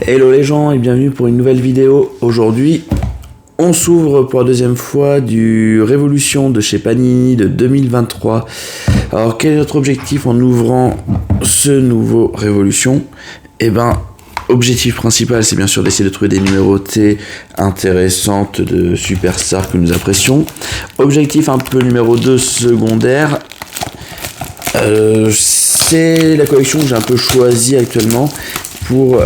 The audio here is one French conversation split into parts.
Hello les gens et bienvenue pour une nouvelle vidéo. Aujourd'hui, on s'ouvre pour la deuxième fois du Révolution de chez Panini de 2023. Alors quel est notre objectif en ouvrant ce nouveau Révolution? Objectif principal, c'est bien sûr d'essayer de trouver des numérotés intéressantes de superstars que nous apprécions. Objectif un peu numéro 2 secondaire, c'est la collection que j'ai un peu choisie actuellement pour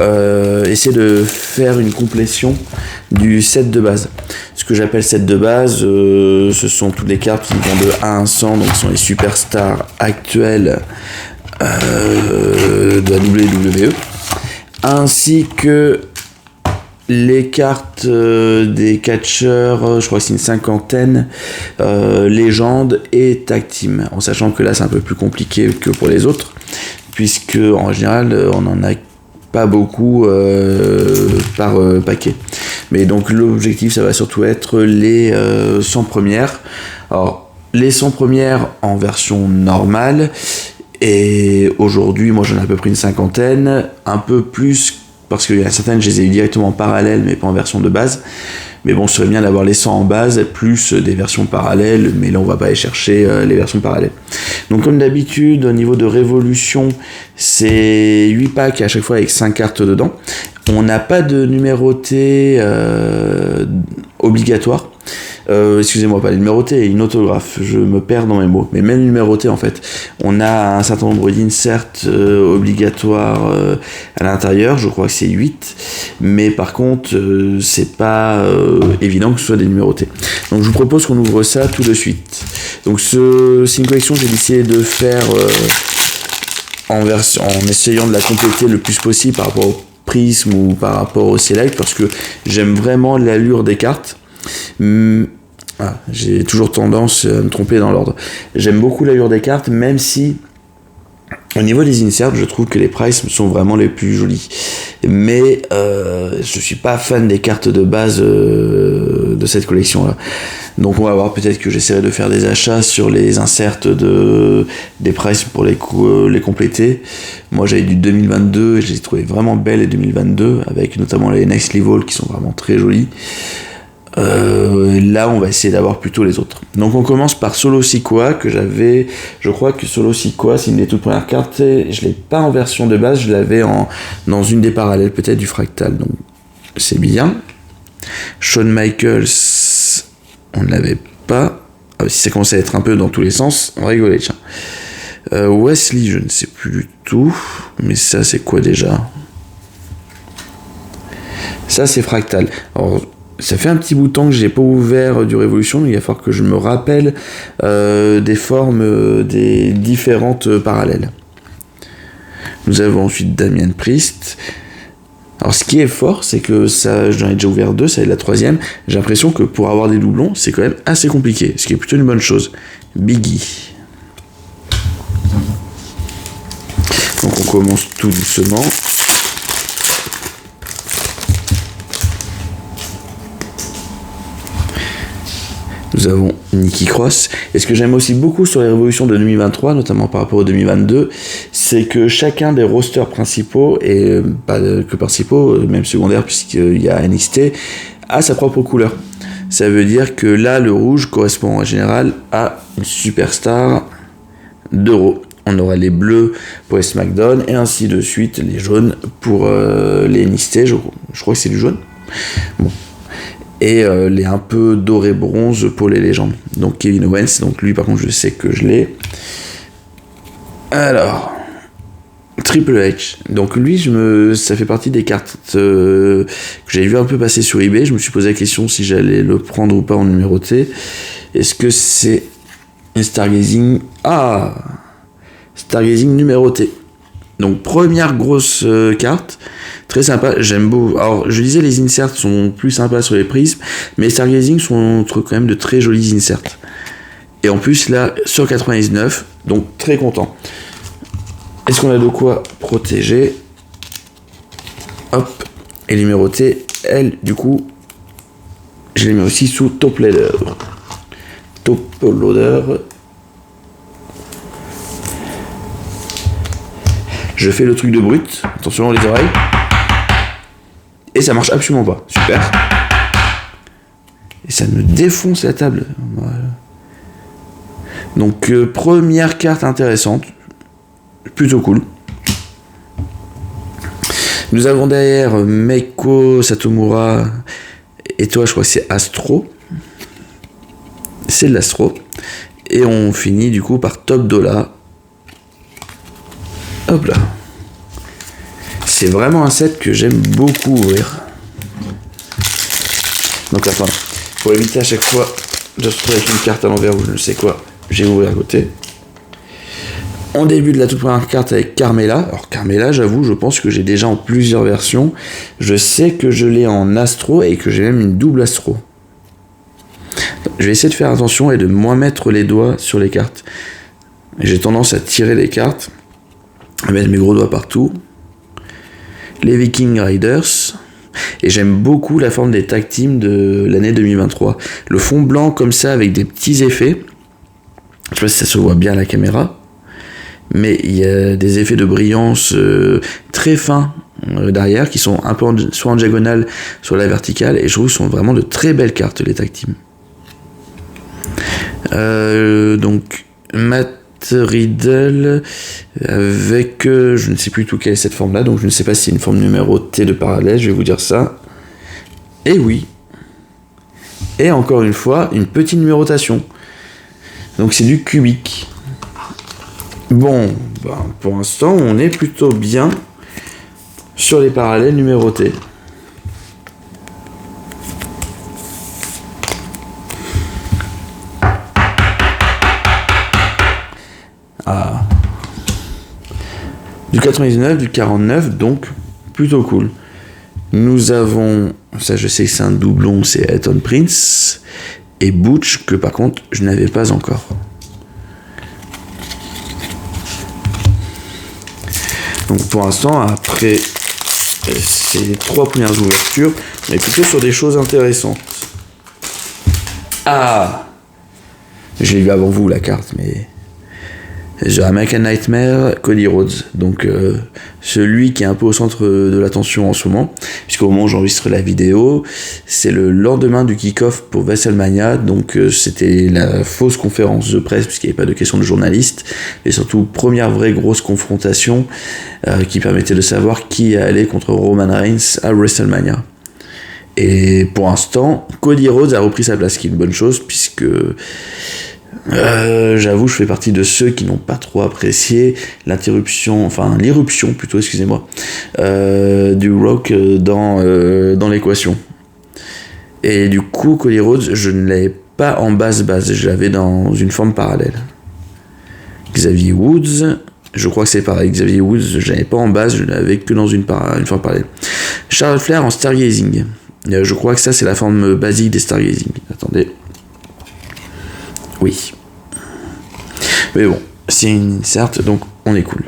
essayer de faire une complétion du set de base. Ce que j'appelle set de base, ce sont toutes les cartes qui vont de 1 à 100, donc ce sont les superstars actuelles de la WWE, ainsi que les cartes des catcheurs, je crois que c'est une cinquantaine, légendes et tag team, en sachant que là c'est un peu plus compliqué que pour les autres, puisque en général on en a pas beaucoup par paquet. Mais donc l'objectif ça va surtout être les 100 premières. Alors les 100 premières en version normale, et aujourd'hui moi j'en ai à peu près une cinquantaine, un peu plus parce qu'il y en a certaines je les ai eu directement en parallèle mais pas en version de base. Mais bon, ce serait bien d'avoir les 100 en base, plus des versions parallèles, mais là on va pas aller chercher les versions parallèles. Donc comme d'habitude, au niveau de Révolution, c'est 8 packs à chaque fois avec 5 cartes dedans. On n'a pas de numéroté obligatoire. Excusez-moi, pas les numérotés, une autographe, je me perds dans mes mots, mais même numéroté en fait. On a un certain nombre d'inserts obligatoires à l'intérieur, je crois que c'est 8, mais par contre c'est pas évident que ce soit des numérotés. Donc je vous propose qu'on ouvre ça tout de suite. Donc c'est une collection que j'ai décidé de faire en essayant de la compléter le plus possible par rapport au prisme ou par rapport au select, parce que j'aime vraiment l'allure des cartes. J'ai toujours tendance à me tromper dans l'ordre. J'aime beaucoup l'allure des cartes, même si au niveau des inserts, je trouve que les prices sont vraiment les plus jolis. Mais je suis pas fan des cartes de base de cette collection-là. Donc on va voir, peut-être que j'essaierai de faire des achats sur les inserts des prices pour les compléter. Moi j'avais du 2022 et je les ai trouvés vraiment belles les 2022, avec notamment les Next Level qui sont vraiment très jolies. Là on va essayer d'avoir plutôt les autres. Donc on commence par Solo Sikoa, que j'avais, je crois que Solo Sikoa c'est une des toutes premières cartes, je l'ai pas en version de base, je l'avais dans une des parallèles peut-être du fractal, donc c'est bien. Shawn Michaels, on ne l'avait pas. Si ça commence à être un peu dans tous les sens, on va rigoler, tiens. Wesley, je ne sais plus du tout, mais ça c'est quoi déjà? Ça c'est fractal. Alors ça fait un petit bout de temps que j'ai pas ouvert du Révolution, mais il va falloir que je me rappelle des formes des différentes parallèles. Nous avons ensuite Damien Priest. Alors ce qui est fort, c'est que ça, j'en ai déjà ouvert 2, ça va être la 3e. J'ai l'impression que pour avoir des doublons, c'est quand même assez compliqué, ce qui est plutôt une bonne chose. Biggie. Donc on commence tout doucement. Nous avons Nikki Cross. Et ce que j'aime aussi beaucoup sur les Révolutions de 2023, notamment par rapport au 2022, c'est que chacun des rosters principaux, et pas que principaux, même secondaires puisqu'il y a NXT, a sa propre couleur. Ça veut dire que là, le rouge correspond en général à une superstar d'Euro. On aura les bleus pour les SmackDown, et ainsi de suite, les jaunes pour les NXT. Je crois que c'est du jaune. Bon. Et les un peu doré bronze pour les légendes. Donc Kevin Owens, donc lui par contre je sais que je l'ai. Alors Triple H, donc lui ça fait partie des cartes que j'avais vu un peu passer sur eBay. Je me suis posé la question si j'allais le prendre ou pas en numéroté. Est-ce que c'est une Stargazing? Stargazing numéroté. Donc première grosse carte, très sympa, j'aime beaucoup. Alors je disais les inserts sont plus sympas sur les prismes, mais les Stargazing sont quand même de très jolis inserts. Et en plus là sur 99, donc très content. Est-ce qu'on a de quoi protéger? Hop, et numéroté, elle du coup, je les mets aussi sous Top Loader. Top Loader. Je fais le truc de brut, attention les oreilles. Et ça marche absolument pas. Super. Et ça me défonce la table. Voilà. Donc première carte intéressante. Plutôt cool. Nous avons derrière Meiko Satomura. Et toi, je crois que c'est Astro. C'est de l'Astro. Et on finit du coup par Top Dollar. Hop là. C'est vraiment un set que j'aime beaucoup ouvrir. Donc attends, pour éviter à chaque fois de se retrouver avec une carte à l'envers ou je ne sais quoi, j'ai ouvert à côté. On débute la toute première carte avec Carmela. Alors Carmela, j'avoue, je pense que j'ai déjà en plusieurs versions. Je sais que je l'ai en Astro et que j'ai même une double Astro. Je vais essayer de faire attention et de moins mettre les doigts sur les cartes. J'ai tendance à tirer les cartes, à mettre mes gros doigts partout. Les Viking Riders. Et j'aime beaucoup la forme des tag teams de l'année 2023. Le fond blanc comme ça avec des petits effets. Je sais pas si ça se voit bien à la caméra. Mais il y a des effets de brillance très fins derrière qui sont un peu soit en diagonale, soit à la verticale. Et je trouve que ce sont vraiment de très belles cartes, les tag teams. Donc, Matt Riddle avec je ne sais plus tout quelle est cette forme là, donc je ne sais pas si c'est une forme numérotée de parallèle, je vais vous dire ça. Et oui, et encore une fois une petite numérotation, donc c'est du cubique. Bon, pour l'instant on est plutôt bien sur les parallèles numérotés. Ah. Du 99, du 49, donc plutôt cool. Nous avons, ça je sais que c'est un doublon, c'est Elton Prince et Butch, que par contre je n'avais pas encore. Donc pour l'instant, après ces trois premières ouvertures, on est plutôt sur des choses intéressantes. Ah, je l'ai vu avant vous la carte, mais The American Nightmare, Cody Rhodes, donc celui qui est un peu au centre de l'attention en ce moment, puisqu'au moment où j'enregistre la vidéo, c'est le lendemain du kick-off pour WrestleMania, donc c'était la fausse conférence de presse, puisqu'il n'y avait pas de question de journaliste, et surtout première vraie grosse confrontation qui permettait de savoir qui allait contre Roman Reigns à WrestleMania. Et pour l'instant, Cody Rhodes a repris sa place, ce qui est une bonne chose, puisque j'avoue, je fais partie de ceux qui n'ont pas trop apprécié l'irruption plutôt, excusez-moi, du Rock dans l'équation. Et du coup, Cody Rhodes, je ne l'avais pas en base, je l'avais dans une forme parallèle. Xavier Woods, je crois que c'est pareil. Xavier Woods, je l'avais pas en base, je l'avais que dans une forme parallèle. Charlotte Flair en Stargazing. Je crois que ça, c'est la forme basique des Stargazing. Attendez. Oui. Mais bon, c'est une insert, donc on est cool.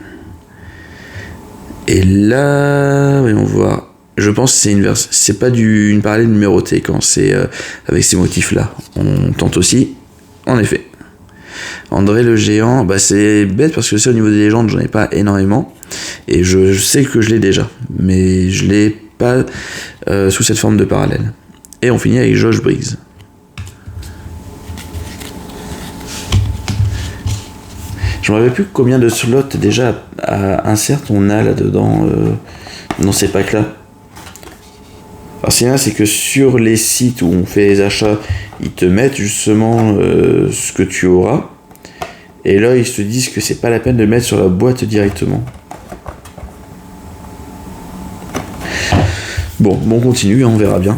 Et là, voyons voir. Je pense que c'est pas une parallèle numérotée quand c'est avec ces motifs-là. On tente aussi, en effet. André le géant, c'est bête parce que c'est au niveau des légendes, j'en ai pas énormément. Et je sais que je l'ai déjà, mais je l'ai pas sous cette forme de parallèle. Et on finit avec Josh Briggs. Je ne me rappelle plus combien de slots déjà à insert on a là-dedans dans ces packs-là. Alors c'est que sur les sites où on fait les achats, ils te mettent justement ce que tu auras. Et là, ils se disent que c'est pas la peine de le mettre sur la boîte directement. Bon, on continue, on verra bien.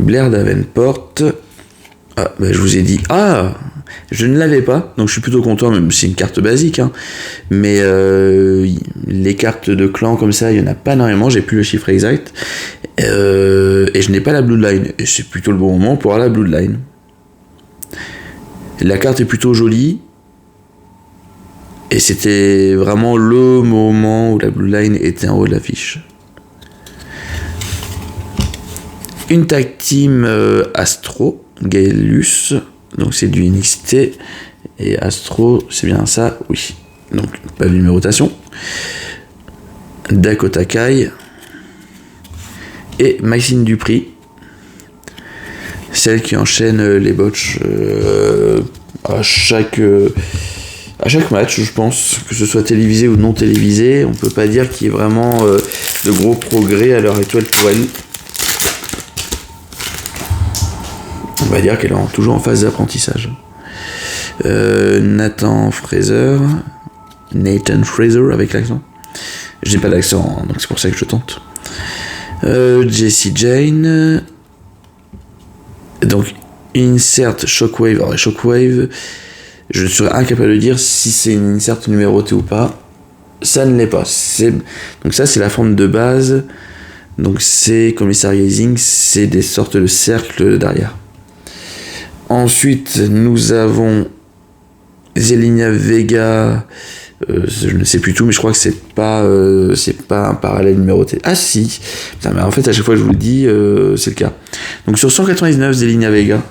Blair Davenport. Ah, je vous ai dit. Ah, je ne l'avais pas, donc je suis plutôt content, même si c'est une carte basique. Mais les cartes de clan comme ça, il n'y en a pas énormément, j'ai plus le chiffre exact. Et je n'ai pas la Bloodline. Et c'est plutôt le bon moment pour avoir la Bloodline. La carte est plutôt jolie. Et c'était vraiment le moment où la Bloodline était en haut de l'affiche. Une tag team Astro, Gaelus Donc c'est du NXT. Et Astro, c'est bien ça, oui. Donc pas de numérotation. Dakota Kai. Et Maxine Dupri. Celle qui enchaîne les botches à chaque match, je pense, que ce soit télévisé ou non télévisé. On peut pas dire qu'il y ait vraiment de gros progrès à l'heure actuelle pour elle. On va dire qu'elle est toujours en phase d'apprentissage. Nathan Fraser avec l'accent. J'ai pas d'accent, donc c'est pour ça que je tente. Jessie Jane. Donc insert Shockwave. Alors Shockwave, je serais incapable de dire si c'est une insert numérotée ou pas. Ça ne l'est pas. Donc ça c'est la forme de base. Donc c'est comme les stargazing, c'est des sortes de cercles derrière. Ensuite nous avons Zelina Vega. Je ne sais plus tout, mais je crois que c'est pas un parallèle numéroté. Ah si. Putain, mais en fait à chaque fois que je vous le dis, c'est le cas. Donc sur 199 Zelina Vega.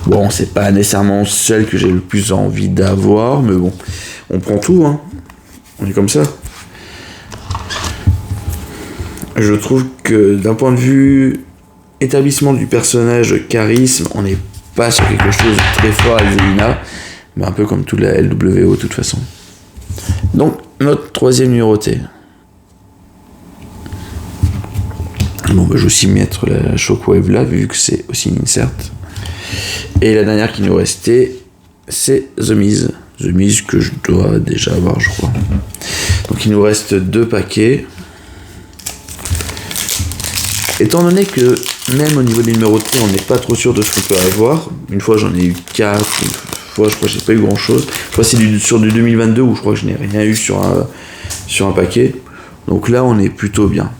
Bon, c'est pas nécessairement celle que j'ai le plus envie d'avoir, mais bon, on prend tout, hein. On est comme ça. Je trouve que d'un point de vue établissement du personnage, charisme, on n'est pas sur quelque chose de très fort avec Zelina. Mais un peu comme toute la LWO de toute façon. Donc, notre troisième numéroté. Bon, bah, je vais aussi mettre la Shockwave là, vu que c'est aussi une insert. Et la dernière qui nous restait, c'est The Miz. The Miz que je dois déjà avoir, je crois. Donc, il nous reste 2 paquets. Étant donné que, même au niveau des numérotés, on n'est pas trop sûr de ce qu'on peut avoir. Une fois, j'en ai eu 4, je crois que j'ai pas eu grand chose. Je crois que c'est sur du 2022 où je crois que je n'ai rien eu sur un paquet. Donc là on est plutôt bien.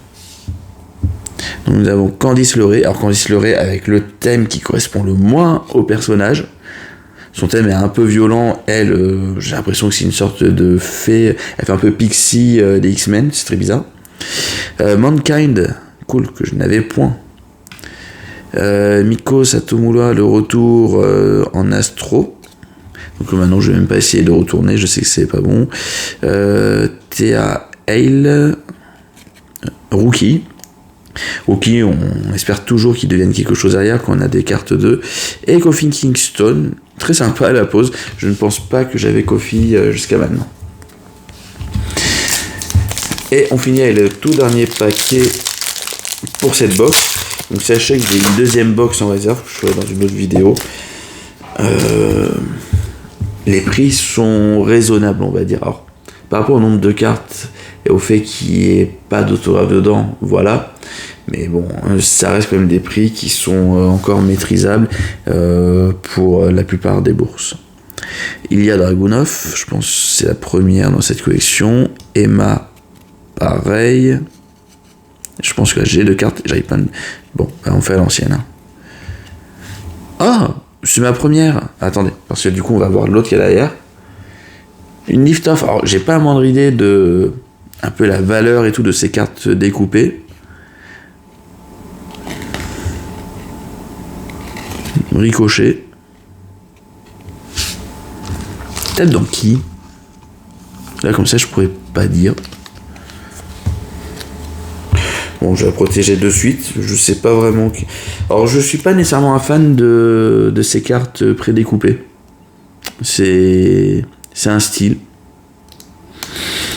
Donc nous avons Candice LeRae. Alors Candice LeRae avec le thème qui correspond le moins au personnage. Son thème est un peu violent. Elle, j'ai l'impression que c'est une sorte de fée. Elle fait un peu Pixie des X-Men. C'est très bizarre. Mankind, cool, que je n'avais point. Miko Satomura, le retour en Astro. Donc maintenant je vais même pas essayer de retourner, je sais que c'est pas bon. Thea Hale, Rookie, on espère toujours qu'il devienne quelque chose derrière quand on a des cartes 2. Et Kofi Kingston, très sympa à la pause. Je ne pense pas que j'avais Kofi jusqu'à maintenant. Et on finit avec le tout dernier paquet pour cette box. Donc sachez que j'ai une deuxième box en réserve, je ferai dans une autre vidéo. Les prix sont raisonnables, on va dire. Alors, par rapport au nombre de cartes et au fait qu'il n'y ait pas d'autographe dedans, voilà. Mais bon, ça reste quand même des prix qui sont encore maîtrisables pour la plupart des bourses. Il y a Dragunov, je pense que c'est la première dans cette collection. Emma, pareil. Je pense que j'ai 2 cartes, j'avais pas de... Bon, bah on fait à l'ancienne. Hein. Ah, c'est ma première. Attendez, parce que du coup on va voir l'autre qui est derrière. Une lift-off. Alors j'ai pas la moindre idée de un peu la valeur et tout de ces cartes découpées. Ricochet. Tête dans qui? Là comme ça je pourrais pas dire. Bon, je vais la protéger de suite. Je sais pas vraiment. Alors, je suis pas nécessairement un fan de ces cartes prédécoupées. C'est un style.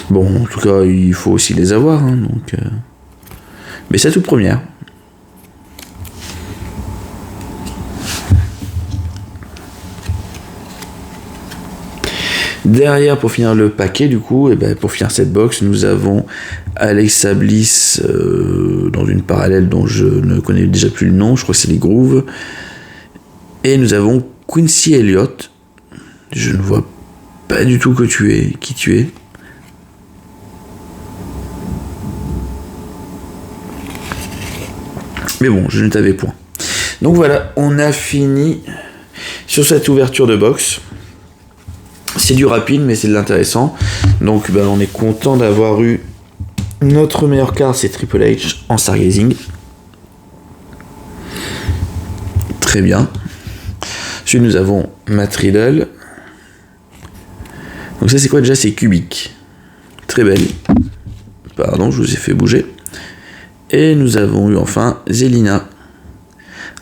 Bon, en tout cas, il faut aussi les avoir. Hein, donc, mais c'est la toute première. Derrière, pour finir le paquet, du coup, et ben, pour finir cette box, nous avons Alexa Bliss dans une parallèle dont je ne connais déjà plus le nom, je crois que c'est les Grooves. Et nous avons Quincy Elliott. Je ne vois pas du tout qui tu es. Mais bon, je ne t'avais point. Donc voilà, on a fini sur cette ouverture de box. C'est du rapide, mais c'est de l'intéressant. Donc bah, on est content d'avoir eu notre meilleure carte, c'est Triple H en Stargazing. très bien. Ensuite, nous avons Matriddle. Donc ça, c'est quoi déjà? C'est cubique. Très belle. Pardon, je vous ai fait bouger. Et nous avons eu enfin Zelina,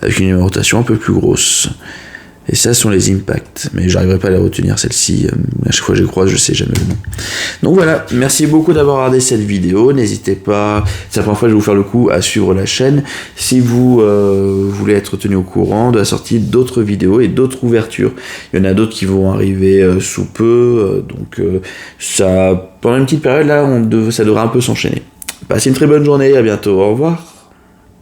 avec une numérotation un peu plus grosse. Et ça sont les impacts. Mais j'arriverai pas à la retenir, celle-ci. À chaque fois que je croise, je sais jamais le nom. Donc voilà, merci beaucoup d'avoir regardé cette vidéo. N'hésitez pas, c'est la première fois que je vais vous faire le coup, à suivre la chaîne. Si vous voulez être tenu au courant de la sortie d'autres vidéos et d'autres ouvertures. Il y en a d'autres qui vont arriver sous peu. Ça, pendant une petite période, là, ça devrait un peu s'enchaîner. Passez une très bonne journée, à bientôt, au revoir.